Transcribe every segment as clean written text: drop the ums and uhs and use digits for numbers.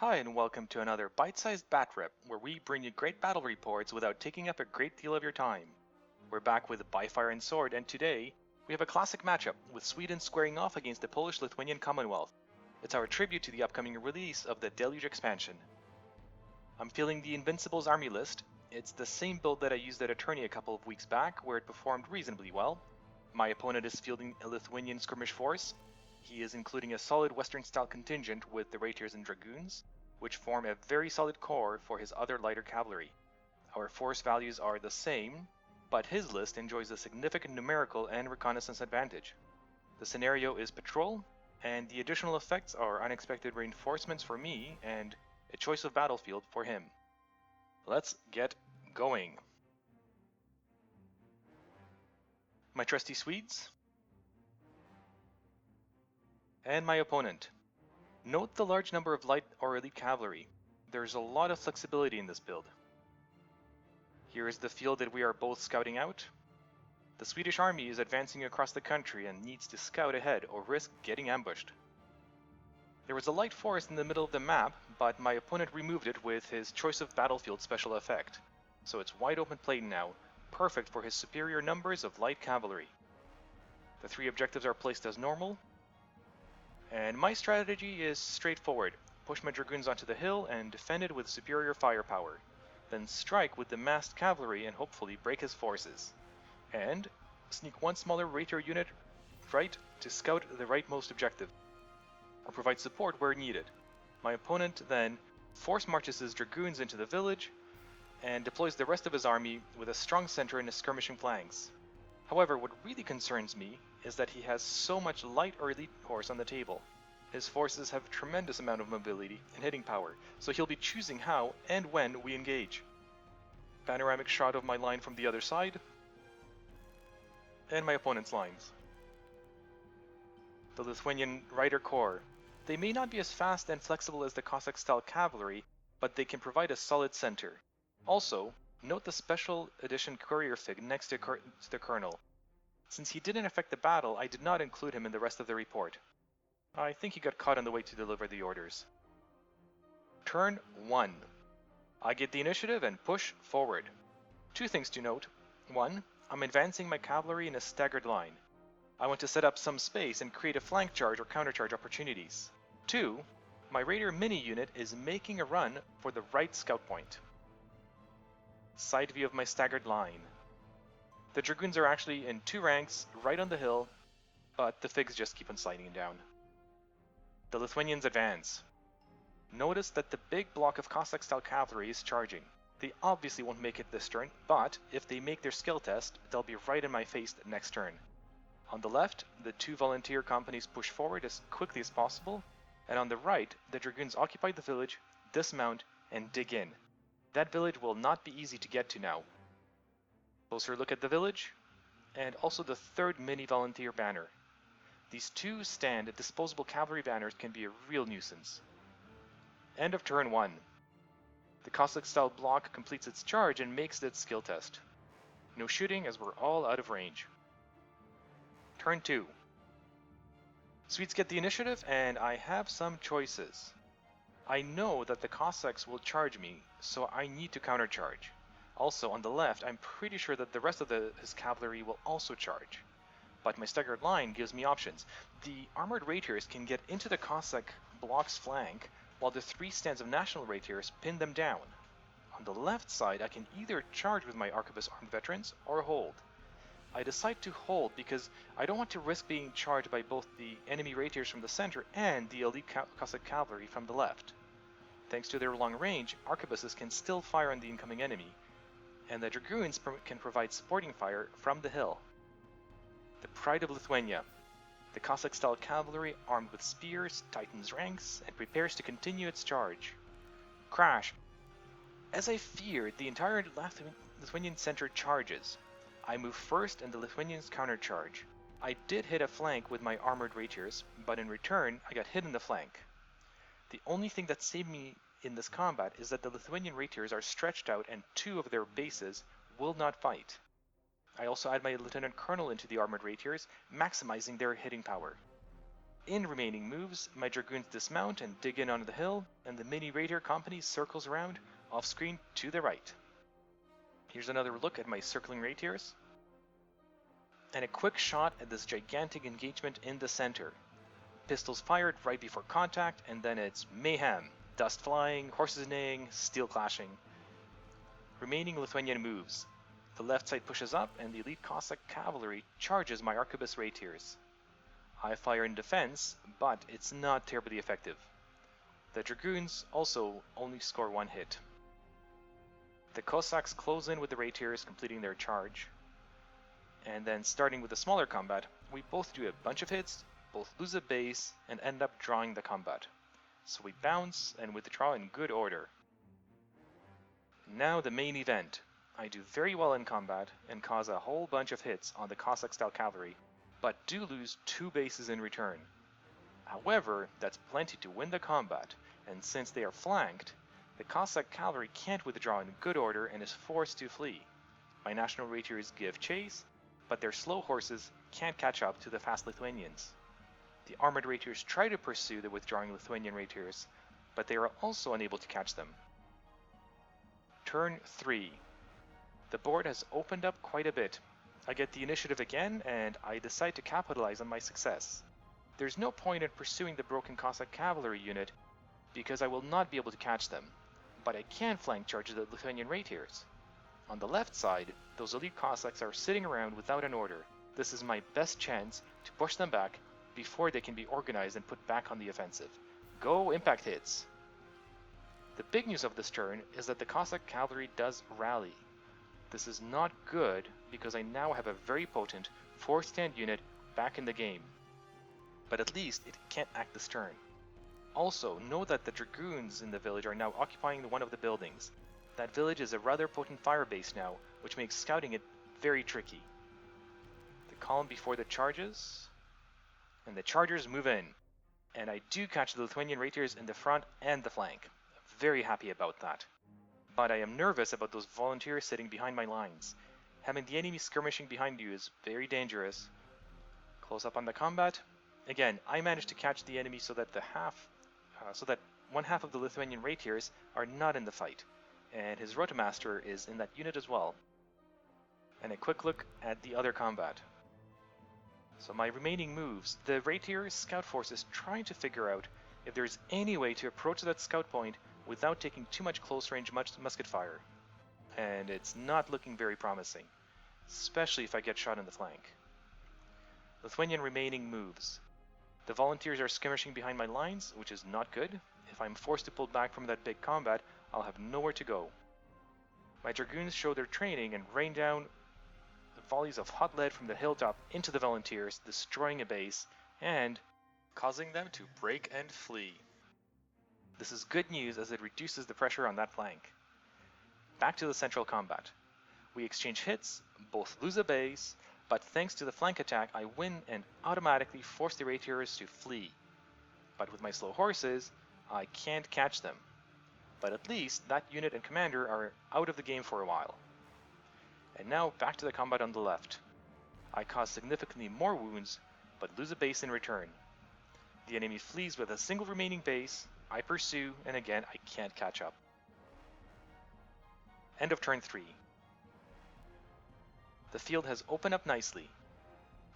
Hi, and welcome to another bite-sized bat rip, where we bring you great battle reports without taking up a great deal of your time. We're back with By Fire and Sword, and today we have a classic matchup with Sweden squaring off against the Polish-Lithuanian Commonwealth. It's our tribute to the upcoming release of the Deluge expansion. I'm feeling the Invincibles army list. It's the same build that I used at Attorney a couple of weeks back, where it performed reasonably well. My opponent is fielding a Lithuanian skirmish force. He is including a solid Western-style contingent with the Rapiers and Dragoons, which form a very solid core for his other lighter cavalry. Our force values are the same, but his list enjoys a significant numerical and reconnaissance advantage. The scenario is patrol, and the additional effects are unexpected reinforcements for me and a choice of battlefield for him. Let's get going. My trusty Swedes, and my opponent. Note the large number of light or elite cavalry. There's a lot of flexibility in this build. Here is the field that we are both scouting out. The Swedish army is advancing across the country and needs to scout ahead or risk getting ambushed. There was a light forest in the middle of the map, but my opponent removed it with his choice of battlefield special effect, so it's wide open plain now, perfect for his superior numbers of light cavalry. The three objectives are placed as normal, and my strategy is straightforward. Push my dragoons onto the hill and defend it with superior firepower, then strike with the massed cavalry and hopefully break his forces. And sneak one smaller rapier unit right to scout the rightmost objective, or provide support where needed. My opponent then force marches his dragoons into the village and deploys the rest of his army with a strong center and his skirmishing flanks. However, what really concerns me is that he has so much light or elite horse on the table. His forces have a tremendous amount of mobility and hitting power, so he'll be choosing how and when we engage. Panoramic shot of my line from the other side, and my opponent's lines. The Lithuanian Rider Corps. They may not be as fast and flexible as the Cossack-style cavalry, but they can provide a solid center. Also, note the special edition courier fig next to the colonel. Since he didn't affect the battle, I did not include him in the rest of the report. I think he got caught on the way to deliver the orders. Turn 1. I get the initiative and push forward. Two things to note. 1. I'm advancing my cavalry in a staggered line. I want to set up some space and create a flank charge or countercharge opportunities. 2. My raider mini unit is making a run for the right scout point. Side view of my staggered line. The dragoons are actually in two ranks right on the hill, but the figs just keep on sliding down. The Lithuanians advance. Notice that the big block of Cossack-style cavalry is charging. They obviously won't make it this turn, but if they make their skill test, they'll be right in my face next turn. On the left, the two volunteer companies push forward as quickly as possible, and on the right, the dragoons occupy the village, dismount, and dig in. That village will not be easy to get to now. Closer look at the village, and also the third mini volunteer banner. These two stand disposable cavalry banners can be a real nuisance. End of turn 1. The Cossack-style block completes its charge and makes its skill test. No shooting as we're all out of range. Turn 2. Swedes get the initiative, and I have some choices. I know that the Cossacks will charge me, so I need to countercharge. Also, on the left, I'm pretty sure that the rest of his cavalry will also charge. But my staggered line gives me options. The armored rapiers can get into the Cossack block's flank, while the three stands of national rapiers pin them down. On the left side, I can either charge with my arquebus armed veterans or hold. I decide to hold because I don't want to risk being charged by both the enemy rapiers from the center and the elite Cossack cavalry from the left. Thanks to their long range, arquebuses can still fire on the incoming enemy, and the dragoons can provide supporting fire from the hill. The Pride of Lithuania. The Cossack-style cavalry, armed with spears, tightens ranks and prepares to continue its charge. Crash. As I feared, the entire Lithuanian center charges. I move first and the Lithuanians countercharge. I did hit a flank with my armored rapiers, but in return I got hit in the flank. The only thing that saved me in this combat is that the Lithuanian rapiers are stretched out and two of their bases will not fight. I also add my lieutenant colonel into the armored rapiers, maximizing their hitting power. In remaining moves, my Dragoons dismount and dig in onto the hill, and the mini Raider company circles around, off-screen to the right. Here's another look at my circling Rapiers, and a quick shot at this gigantic engagement in the center. Pistols fired right before contact, and then it's mayhem. Dust flying, horses neighing, steel clashing. Remaining Lithuanian moves. The left side pushes up, and the elite Cossack cavalry charges my arquebus Rapiers. I fire in defense, but it's not terribly effective. The Dragoons also only score one hit. The Cossacks close in with the Rapiers, completing their charge. And then starting with the smaller combat, we both do a bunch of hits, both lose a base, and end up drawing the combat. So we bounce and withdraw in good order. Now the main event. I do very well in combat and cause a whole bunch of hits on the Cossack-style cavalry, but do lose 2 bases in return. However, that's plenty to win the combat, and since they are flanked, the Cossack cavalry can't withdraw in good order and is forced to flee. My national Rapiers give chase, but their slow horses can't catch up to the fast Lithuanians. The armored Rapiers try to pursue the withdrawing Lithuanian Rapiers, but they are also unable to catch them. Turn 3. The board has opened up quite a bit. I get the initiative again, and I decide to capitalize on my success. There's no point in pursuing the broken Cossack cavalry unit, because I will not be able to catch them, but I can flank charge the Lithuanian Rapiers. On the left side, those elite Cossacks are sitting around without an order. This is my best chance to push them back before they can be organized and put back on the offensive. Go impact hits! The big news of this turn is that the Cossack cavalry does rally. This is not good because I now have a very potent 4th stand unit back in the game. But at least it can't act this turn. Also, know that the Dragoons in the village are now occupying one of the buildings. That village is a rather potent fire base now, which makes scouting it very tricky. The column before the charges, and the chargers move in. And I do catch the Lithuanian Rapiers in the front and the flank. Very happy about that. But I am nervous about those volunteers sitting behind my lines. Having the enemy skirmishing behind you is very dangerous. Close up on the combat. Again, I managed to catch the enemy so that one half of the Lithuanian Rapiers are not in the fight, and his Rotamaster is in that unit as well. And a quick look at the other combat. So my remaining moves, the Rapier scout force is trying to figure out if there's any way to approach that scout point without taking too much close-range musket fire. And it's not looking very promising, especially if I get shot in the flank. Lithuanian remaining moves. The volunteers are skirmishing behind my lines, which is not good. If I'm forced to pull back from that big combat, I'll have nowhere to go. My Dragoons show their training and rain down volleys of hot lead from the hilltop into the volunteers, destroying a base, and causing them to break and flee. This is good news as it reduces the pressure on that flank. Back to the central combat. We exchange hits, both lose a base, but thanks to the flank attack I win and automatically force the Rapiers to flee. But with my slow horses, I can't catch them. But at least that unit and commander are out of the game for a while. And now back to the combat on the left. I cause significantly more wounds, but lose a base in return. The enemy flees with a single remaining base, I pursue, and again I can't catch up. End of turn 3. The field has opened up nicely.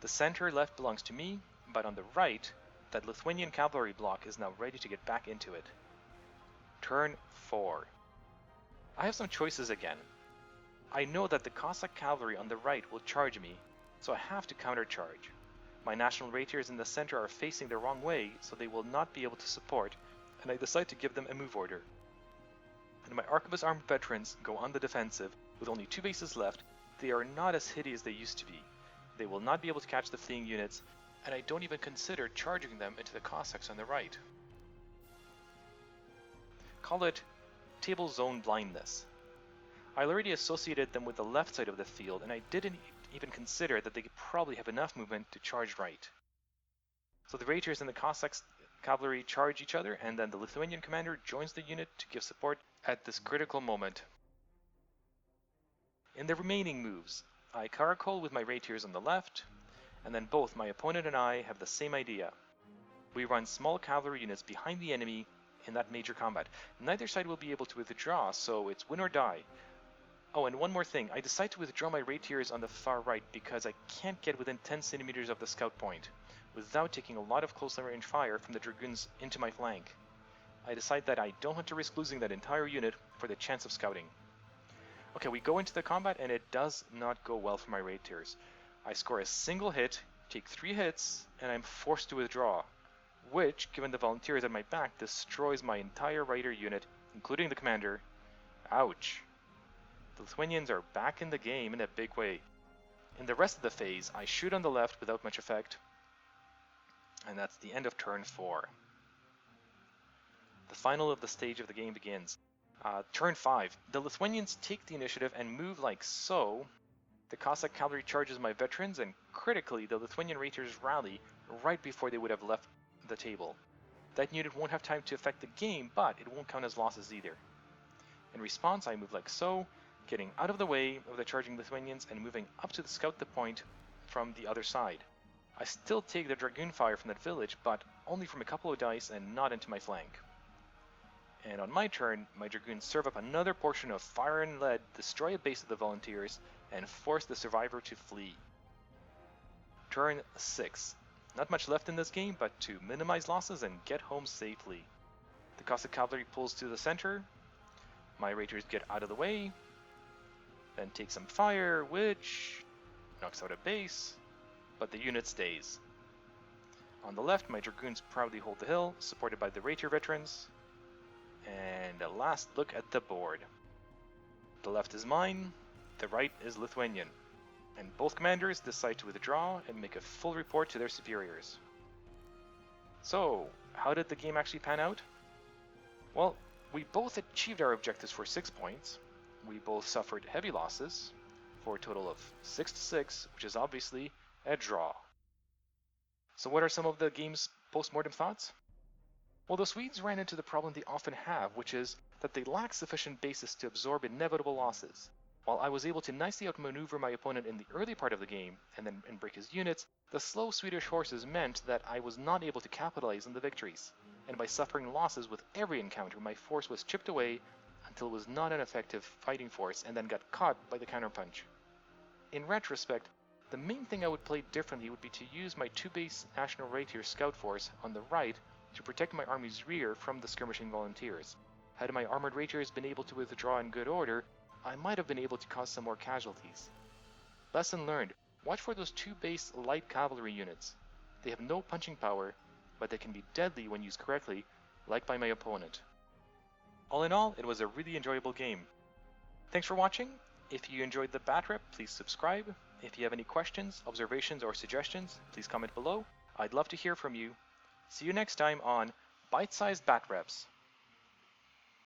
The center left belongs to me, but on the right, that Lithuanian cavalry block is now ready to get back into it. Turn 4. I have some choices again. I know that the Cossack cavalry on the right will charge me, so I have to countercharge. My national Rapiers in the center are facing the wrong way, so they will not be able to support, and I decide to give them a move order. And my arquebus armed veterans go on the defensive. With only 2 bases left, they are not as hitty as they used to be. They will not be able to catch the fleeing units, and I don't even consider charging them into the Cossacks on the right. Call it table zone blindness. I already associated them with the left side of the field, and I didn't even consider that they could probably have enough movement to charge right. So the Rapiers and the Cossacks cavalry charge each other, and then the Lithuanian commander joins the unit to give support at this critical moment. In the remaining moves, I caracole with my Rapiers on the left, and then both my opponent and I have the same idea. we run small cavalry units behind the enemy in that major combat. Neither side will be able to withdraw, so it's win or die. Oh, and one more thing, I decide to withdraw my rapiers on the far right because I can't get within 10 centimeters of the scout point without taking a lot of close range fire from the dragoons into my flank. I decide that I don't want to risk losing that entire unit for the chance of scouting. Okay, we go into the combat and it does not go well for my rapiers. I score a single hit, take 3 hits, and I'm forced to withdraw, which, given the volunteers at my back, destroys my entire rider unit, including the commander. Ouch. The Lithuanians are back in the game in a big way. In the rest of the phase, I shoot on the left without much effect, and that's the end of turn 4. The final of the stage of the game begins. Turn 5. The Lithuanians take the initiative and move like so. The Cossack cavalry charges my veterans, and critically, the Lithuanian raiders rally right before they would have left the table. That unit won't have time to affect the game, but it won't count as losses either. In response, I move like so, getting out of the way of the charging Lithuanians and moving up to scout the point from the other side. I still take the dragoon fire from that village, but only from a couple of dice and not into my flank. And on my turn, my dragoons serve up another portion of fire and lead, destroy a base of the volunteers, and force the survivor to flee. Turn 6. Not much left in this game, but to minimize losses and get home safely. The Cossack cavalry pulls to the center, my raiders get out of the way, then take some fire, which knocks out a base, but the unit stays. On the left, my dragoons proudly hold the hill, supported by the raider veterans. And a last look at the board. The left is mine, the right is Lithuanian, and both commanders decide to withdraw and make a full report to their superiors. So, how did the game actually pan out? Well, we both achieved our objectives for 6 points. We both suffered heavy losses, for a total of 6-6, which is obviously a draw. So what are some of the game's post-mortem thoughts? Well, the Swedes ran into the problem they often have, which is that they lack sufficient bases to absorb inevitable losses. While I was able to nicely outmaneuver my opponent in the early part of the game and break his units, the slow Swedish horses meant that I was not able to capitalize on the victories, and by suffering losses with every encounter, my force was chipped away until it was not an effective fighting force and then got caught by the counterpunch. In retrospect, the main thing I would play differently would be to use my 2-base National Rapier Scout Force on the right to protect my army's rear from the skirmishing volunteers. Had my armored raiders been able to withdraw in good order, I might have been able to cause some more casualties. Lesson learned, watch for those 2-base light cavalry units. They have no punching power, but they can be deadly when used correctly, like by my opponent. All in all, it was a really enjoyable game. Thanks for watching. If you enjoyed the bat rep, please subscribe. If you have any questions, observations, or suggestions, please comment below. I'd love to hear from you. See you next time on Bite-Sized Bat Reps.